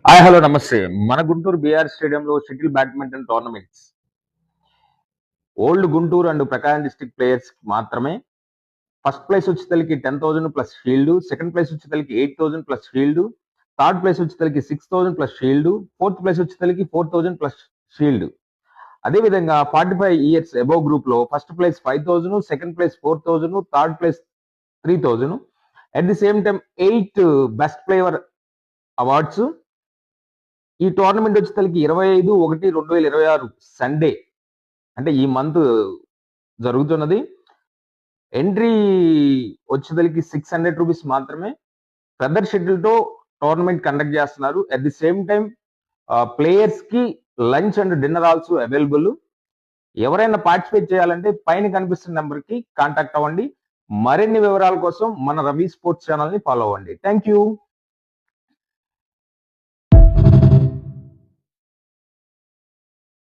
Hi hello నమస్తే. మన Guntur BR స్టేడియంలో shuttle badminton tournaments old Guntur and Prakasam district players మాత్రమే. ఫస్ట్ ప్లేస్ వచ్చేసరికి 10,000 ప్లస్ షీల్డ్, సెకండ్ ప్లేస్ వచ్చేసరికి 8,000 ప్లస్ షీల్డ్, థర్డ్ ప్లేస్ వచ్చేసరికి 6,000 ప్లస్ షీల్డ్, ఫోర్త్ ప్లేస్ వచ్చేసరికి 4,000 plus shield. అదేవిధంగా 45 ఇయర్స్ అబోవ్ గ్రూప్ లో first place 5,000, second place 4,000, third place 3,000. At the same time 8 best player awards. ఈ tournament వచ్చేసరికి 25/1/2026 Sunday, అంటే ఈ month జరుగుతున్నది. ఎంట్రీ వచ్చేసరికి 600 రూపీస్ మాత్రమే. ఫెదర్ షెడ్యూల్ తో టోర్నమెంట్ కండక్ట్ చేస్తున్నారు. At the same time players కి lunch and dinner also available. ఎవరైనా పార్టిసిపేట్ చేయాలంటే పైన కనిపిస్తున్న నెంబర్ కి కాంటాక్ట్ అవ్వండి. మరిన్ని వివరాల కోసం మన రవి స్పోర్ట్స్ ఛానల్ ని ఫాలో అవ్వండి. Thank you.